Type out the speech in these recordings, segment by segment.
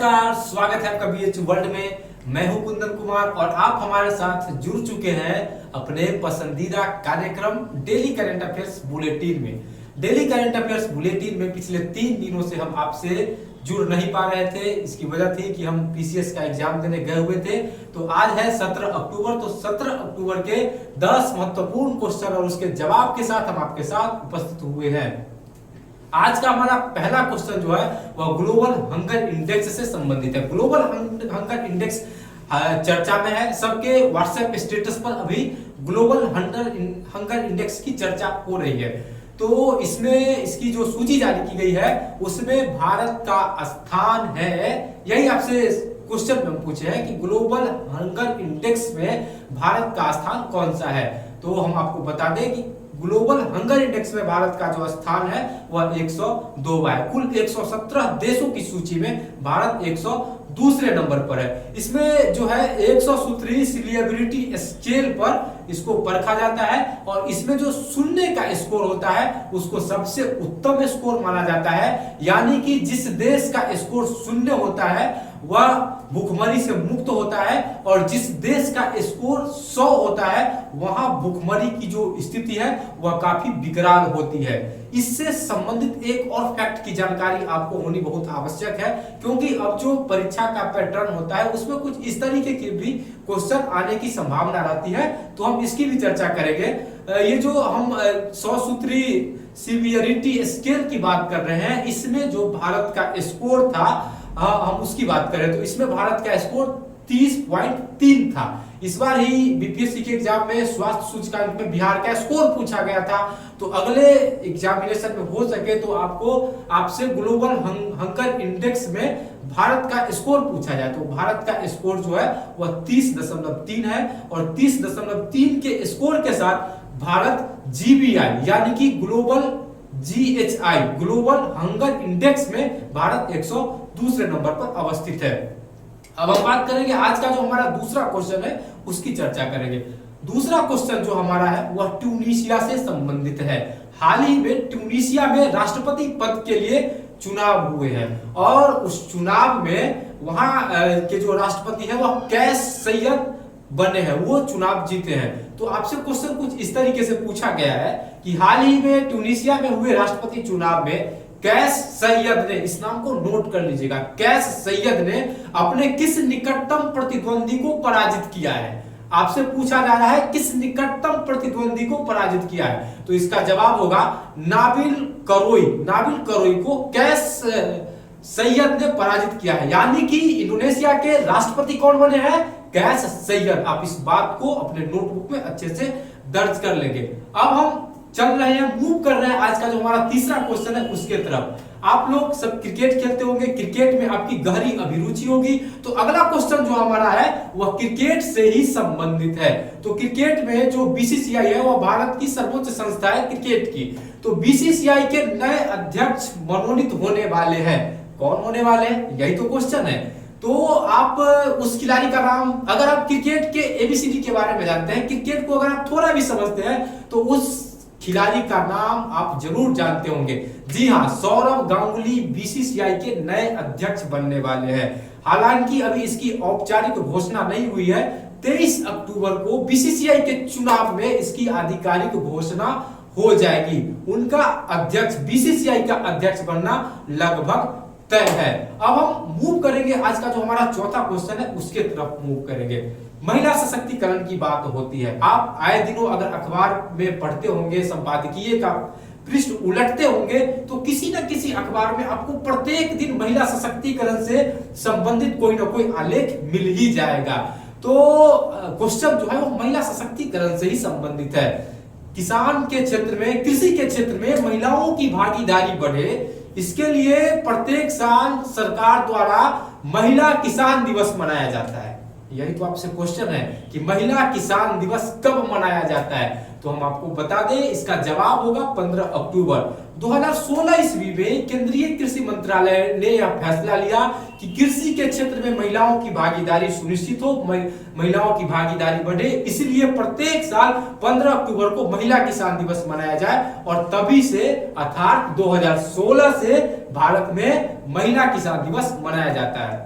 नमस्कार, स्वागत है आपका बीएच वर्ल्ड में। मैं हूं कुंदन कुमार और आप हमारे साथ जुड़ चुके हैं अपने पसंदीदा कार्यक्रम डेली करंट अफेयर्स बुलेटिन में। डेली करंट अफेयर्स बुलेटिन में पिछले 3 दिनों से हम आपसे जुड़ नहीं पा रहे थे। इसकी वजह थी कि हम पीसीएस का एग्जाम देने गए हुए थे। तो आज है 17 अक्टूबर, तो 17 अक्टूबर के 10 महत्वपूर्ण क्वेश्चन और उसके जवाब के साथ हम आपके साथ उपस्थित हुए हैं। आज का हमारा पहला क्वेश्चन जो है वह ग्लोबल हंगर इंडेक्स से संबंधित है। ग्लोबल हंगर इंडेक्स चर्चा में है, सबके व्हाट्सएप स्टेटस पर अभी ग्लोबल हंगर इंडेक्स की चर्चा हो रही है। तो इसमें इसकी जो सूची जारी की गई है उसमें भारत का स्थान है, यही आपसे क्वेश्चन में पूछे हैं कि ग्लोबल हंगर इंडेक्स में भारत का स्थान कौन सा है। तो हम आपको बता दें कि ग्लोबल हंगर इंडेक्स में भारत का जो स्थान है वह 102 है। कुल 117 देशों की सूची में भारत 102 नंबर पर है। इसमें जो है 100 सूत्री सिलियबिलिटी स्केल पर इसको परखा जाता है और इसमें जो शून्य का स्कोर होता है उसको सबसे उत्तम स्कोर माना जाता है। यानी कि जिस देश का स्कोर शून्य होता है वह भूखमरी से मुक्त होता है और जिस देश का स्कोर 100 होता है वहां भूखमरी की जो स्थिति है वह काफी विकराल होती है। इससे संबंधित एक और फैक्ट की जानकारी आपको होनी बहुत आवश्यक है, क्योंकि अब जो परीक्षा का पैटर्न होता है उसमें कुछ इस तरीके के भी क्वेश्चन आने की संभावना रहती है। तो हम इसकी भी चर्चा करेंगे। ये जो हम 100 सूत्री सीवियरिटी स्केल की बात कर रहे हैं, इसमें जो भारत का स्कोर था हम उसकी बात करें तो इसमें भारत का स्कोर 30.3 था। इस बार ही बीपीएससी के एग्जाम में स्वास्थ्य सूचकांक में बिहार का स्कोर पूछा गया था। तो अगले एग्जामिनेशन में हो सके तो आपसे ग्लोबल हंगर इंडेक्स में भारत का स्कोर पूछा जाए तो भारत का स्कोर जो है वह 30.3 है और 30.3 के स्कोर के साथ भारत जीबीआई यानी कि global GHI global hunger index में भारत 102 नंबर पर अवस्थित है। अब हम बात करेंगे आज का जो हमारा दूसरा क्वेश्चन है उसकी चर्चा करेंगे। दूसरा क्वेश्चन जो हमारा है वह ट्यूनीशिया से संबंधित है। हाल ही में ट्यूनीशिया में राष्ट्रपति पद के लिए चुनाव हुए हैं और उस चुनाव में वहां के जो राष्ट्रपति है वह कैस सैयद बने हैं, वो चुनाव जीते हैं। तो आपसे क्वेश्चन कुछ इस तरीके से पूछा गया है कि हाल ही में ट्यूनीशिया में हुए राष्ट्रपति चुनाव में कैस सैयद ने, इस नाम को नोट कर लीजिएगा, कैस सैयद ने अपने किस निकटतम प्रतिद्वंदी को पराजित किया है। आपसे पूछा जा रहा है किस निकटतम प्रतिद्वंदी को पराजित किया है। तो इसका जवाब होगा नाबिल करोई। नाबिल करोई को कैस सैयद ने पराजित किया है। यानी कि इंडोनेशिया के राष्ट्रपति कौन बने हैं? कैस सैयद। आप इस बात को अपने नोटबुक में अच्छे से दर्ज कर लेंगे। अब हम चल रहे हैं, मूव कर रहे हैं आज का जो हमारा तीसरा क्वेश्चन है उसके तरफ। आप लोग सब क्रिकेट खेलते होंगे, क्रिकेट में आपकी गहरी अभिरुचि होगी। तो अगला क्वेश्चन जो हमारा है वह क्रिकेट से ही संबंधित है। तो क्रिकेट में जो बीसीसीआई है वह भारत की सर्वोच्च संस्था है क्रिकेट की। तो बीसीसीआई के नए अध्यक्ष मनोनीत होने वाले हैं। कौन होने वाले हैं, यही तो क्वेश्चन है। तो आप उस खिलाड़ी का नाम, अगर आप क्रिकेट के एबीसीडी के बारे में जानते हैं, क्रिकेट को अगर आप थोड़ा भी समझते हैं तो उस खिलाड़ी का नाम आप जरूर जानते होंगे। जी हाँ, सौरव गांगुली बीसीसीआई के नए अध्यक्ष बनने वाले हैं। हालांकि अभी इसकी औपचारिक घोषणा नहीं हुई है। 23 अक्टूबर को बीसीसीआई के चुनाव में इसकी आधिकारिक घोषणा हो जाएगी। उनका अध्यक्ष, बीसीसीआई का अध्यक्ष बनना लगभग तय है। अब हम मूव करेंगे, आज का जो हमारा चौथा क्वेश्चन है उसके तरफ मूव करेंगे। महिला सशक्तिकरण की बात होती है। आप आए दिनों अगर अखबार में पढ़ते होंगे, संपादकीय का पृष्ठ उलटते होंगे तो किसी न किसी अखबार में आपको प्रत्येक दिन महिला सशक्तिकरण से संबंधित कोई ना कोई आलेख मिल ही जाएगा। तो क्वेश्चन जो है वो महिला सशक्तिकरण से ही संबंधित है। किसान के क्षेत्र में, कृषि के क्षेत्र में महिलाओं की भागीदारी बढ़े, इसके लिए प्रत्येक साल सरकार द्वारा महिला किसान दिवस मनाया जाता है। यही तो आपसे क्वेश्चन है कि महिला किसान दिवस कब मनाया जाता है। तो हम आपको बता दें, इसका जवाब होगा 15 अक्टूबर 2016 ईस्वी में केंद्रीय कृषि मंत्रालय ने यह फैसला लिया कि कृषि के क्षेत्र में महिलाओं की भागीदारी सुनिश्चित हो, महिलाओं की भागीदारी बढ़े, इसलिए प्रत्येक साल 15 अक्टूबर को महिला किसान दिवस मनाया जाए। और तभी से अर्थात 2016 से भारत में महिला किसान दिवस मनाया जाता है।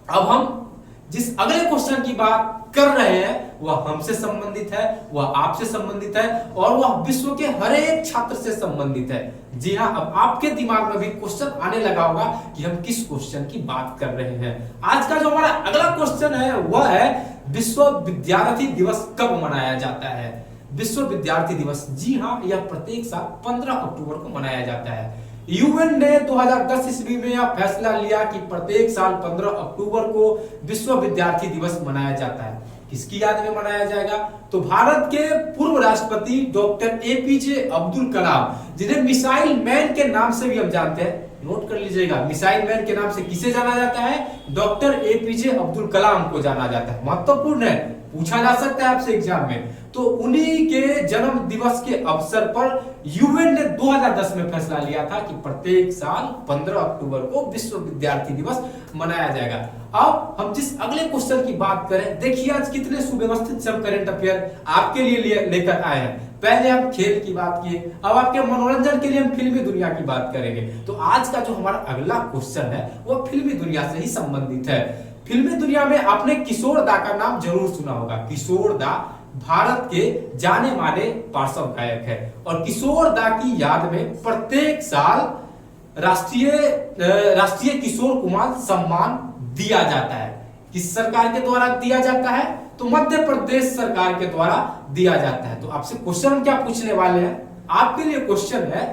अब हम जिस अगले क्वेश्चन की बात कर रहे हैं वह हमसे संबंधित है, वह आपसे संबंधित है और वह विश्व के हर एक छात्र से संबंधित है। जी हाँ, अब आपके दिमाग में भी क्वेश्चन आने लगा होगा कि हम किस क्वेश्चन की बात कर रहे हैं। आज का जो हमारा अगला क्वेश्चन है वह है विश्व विद्यार्थी दिवस कब मनाया जाता है। विश्व विद्यार्थी दिवस, जी हाँ, यह प्रत्येक साल 15 अक्टूबर को मनाया जाता है। यूएन ने 2010 ईस्वी में यह फैसला लिया कि प्रत्येक साल 15 अक्टूबर को विश्व विद्यार्थी दिवस मनाया जाता है। किसकी याद में मनाया जाएगा? तो भारत के पूर्व राष्ट्रपति डॉक्टर एपीजे अब्दुल कलाम, जिन्हें मिसाइल मैन के नाम से भी हम जानते हैं, नोट कर लीजिएगा, मिसाइल मैन के नाम से किसे जाना जाता है? डॉक्टर एपीजे अब्दुल कलाम को जाना जाता है। महत्वपूर्ण है, पूछा जा सकता है आपसे एग्जाम में। तो उन्हीं के जन्म दिवस के अवसर पर यूएन ने 2010 में फैसला लिया था कि प्रत्येक साल 15 अक्टूबर को विश्व विद्यार्थी दिवस मनाया जाएगा। अब हम जिस अगले क्वेश्चन की बात करें, देखिए आज कितने सुव्यवस्थित सब करंट अफेयर आपके लिए लेकर आए हैं। पहले हम खेल की बात किए, अब आपके मनोरंजन के लिए हम फिल्मी दुनिया की बात करेंगे। तो आज का जो हमारा अगला क्वेश्चन है वह फिल्मी दुनिया से ही संबंधित है। फिल्मी दुनिया में आपने किशोर दा का नाम जरूर सुना होगा। किशोर दा भारत के जाने माने पार्श्व गायक है और किशोर दा की याद में प्रत्येक साल राष्ट्रीय किशोर कुमार सम्मान दिया जाता है। किस सरकार के द्वारा दिया जाता है? तो मध्य प्रदेश सरकार के द्वारा दिया जाता है। तो आपसे क्वेश्चन हम क्या पूछने वाले हैं, आपके लिए क्वेश्चन है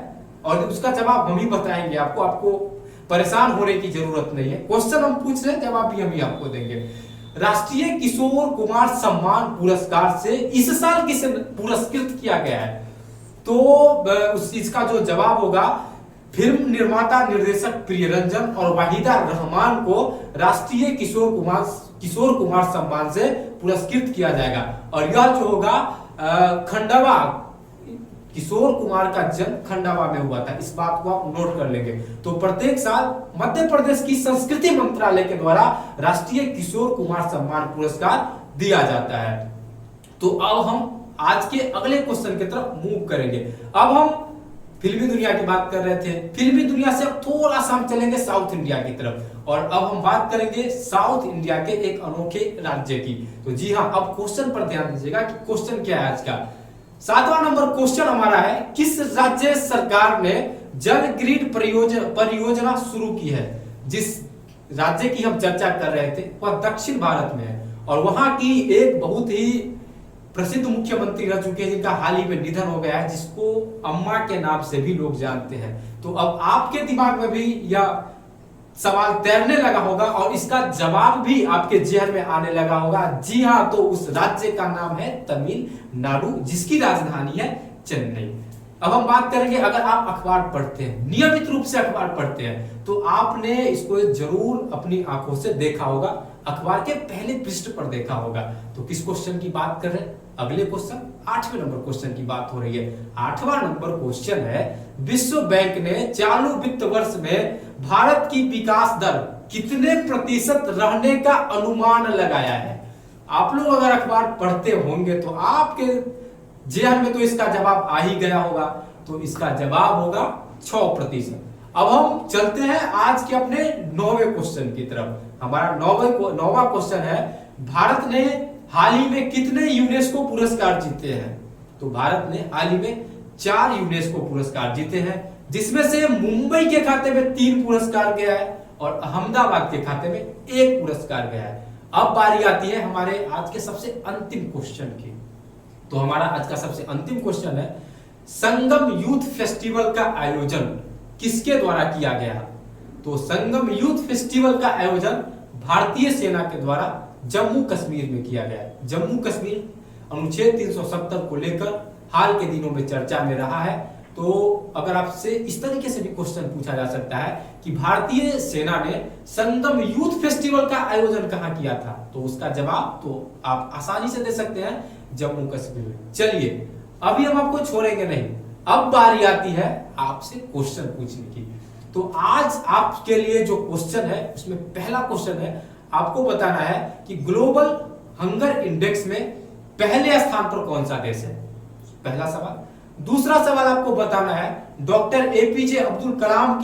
और उसका जवाब हम ही बताएंगे आपको परेशान होने की जरूरत नहीं है। क्वेश्चन हम पूछ रहे हैं, जवाब भी हम ही आपको देंगे। राष्ट्रीय किशोर कुमार सम्मान पुरस्कार से इस साल किसे पुरस्कृत किया गया है? तो इसका जो जवाब होगा, फिल्म निर्माता निर्देशक प्रियरंजन और वाहिदा रहमान को राष्ट्रीय किशोर कुमार सम्मान से पुरस्कृत किया जाएगा। और यह जो होगा खंडवा, किशोर कुमार का जन्म खंडवा में हुआ था, इस बात को आप नोट कर लेंगे। तो प्रत्येक साल मध्य प्रदेश की संस्कृति मंत्रालय के द्वारा राष्ट्रीय किशोर कुमार सम्मान पुरस्कार दिया जाता है। तो अब हम आज के अगले क्वेश्चन की तरफ मूव करेंगे। अब हम फिल्मी दुनिया की बात कर रहे थे, फिल्मी दुनिया से अब थोड़ा सा हम चलेंगे साउथ इंडिया की तरफ और अब हम बात करेंगे साउथ इंडिया के एक अनोखे राज्य की। तो जी हाँ, अब क्वेश्चन पर ध्यान दीजिएगा कि क्वेश्चन क्या है आज का। 7वां नंबर क्वेश्चन हमारा है, किस राज्य सरकार ने जल ग्रिड परियोजना शुरू की है? जिस राज्य की हम चर्चा कर रहे थे वह दक्षिण भारत में है और वहां की एक बहुत ही प्रसिद्ध मुख्यमंत्री रह चुके हैं जिनका हाल ही में निधन हो गया है, जिसको अम्मा के नाम से भी लोग जानते हैं। तो अब आपके दिमाग में भी यह सवाल तैरने लगा होगा और इसका जवाब भी आपके जेहन में आने लगा होगा। जी हाँ, तो उस राज्य का नाम है तमिलनाडु, जिसकी राजधानी है चेन्नई। अब हम बात करेंगे, अगर आप अखबार पढ़ते हैं, नियमित रूप से अखबार पढ़ते हैं, तो आपने इसको जरूर अपनी आंखों से देखा होगा, अखबार के पहले पृष्ठ पर देखा होगा। तो किस क्वेश्चन की बात कर रहे हैं? अगले क्वेश्चन 8वें नंबर क्वेश्चन की बात हो रही है। 8वां नंबर क्वेश्चन है, विश्व बैंक ने चालू वित्त वर्ष में भारत की विकास दर कितने प्रतिशत रहने का अनुमान लगाया है? आप लोग अगर अखबार पढ़ते होंगे तो आपके जेहन में तो इसका जवाब आ ही गया होगा। तो इसका जवाब होगा 6%। अब हम चलते हैं आज के अपने 9वें क्वेश्चन की तरफ। हमारा 9वां क्वेश्चन है, भारत ने हाल ही में कितने यूनेस्को पुरस्कार जीते हैं? तो भारत ने हाल ही में 4 यूनेस्को पुरस्कार जीते हैं, जिसमें से मुंबई के खाते में 3 पुरस्कार गया है और अहमदाबाद के खाते में 1 पुरस्कार गया है। अब बारी आती है हमारे आज के सबसे अंतिम क्वेश्चन की। तो हमारा आज का सबसे अंतिम क्वेश्चन है, संगम यूथ फेस्टिवल का आयोजन किसके द्वारा किया गया? तो संगम यूथ फेस्टिवल का आयोजन भारतीय सेना के द्वारा जम्मू कश्मीर में किया गया है। जम्मू कश्मीर अनुच्छेद 370 को लेकर हाल के दिनों में चर्चा में रहा है। तो अगर आपसे इस तरीके से भी क्वेश्चन पूछा जा सकता है कि भारतीय सेना ने संगम यूथ फेस्टिवल का आयोजन कहां किया था, तो उसका जवाब तो आप आसानी से दे सकते हैं, जम्मू कश्मीर में। चलिए, अभी हम आपको छोड़ेंगे नहीं, अब बारी आती है आपसे क्वेश्चन पूछने की। तो आज आपके लिए जो क्वेश्चन है उसमें पहला क्वेश्चन है, आपको बताना है कि ग्लोबल हंगर इंडेक्स में पहले स्थान पर कौन सा देश है? पहला सवाल। दूसरा सवाल आपको बताना है, डॉक्टर एपीजे अब्दुल कलाम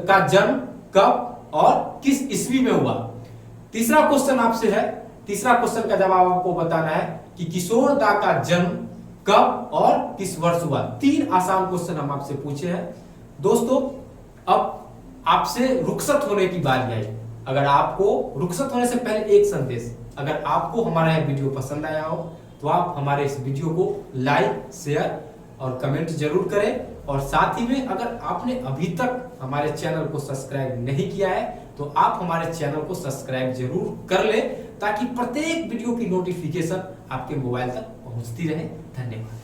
का जन्म कब और किस ईस्वी में हुआ? तीसरा क्वेश्चन आपसे है, तीसरा क्वेश्चन का जवाब आपको बताना है कि किशोर दा का जन्म कब और किस वर्ष हुआ। 3 आसान क्वेश्चन हम आपसे पूछे हैं। दोस्तों अब आपसे रुखसत होने की बारी आई। अगर आपको रुखसत होने से पहले एक संदेश, अगर आपको हमारा यह वीडियो पसंद आया हो तो आप हमारे इस वीडियो को लाइक, शेयर और कमेंट जरूर करें। और साथ ही में अगर आपने अभी तक हमारे चैनल को सब्सक्राइब नहीं किया है तो आप हमारे चैनल को सब्सक्राइब जरूर कर ले, ताकि प्रत्येक वीडियो की नोटिफिकेशन आपके मोबाइल तक पहुंचती रहे। धन्यवाद।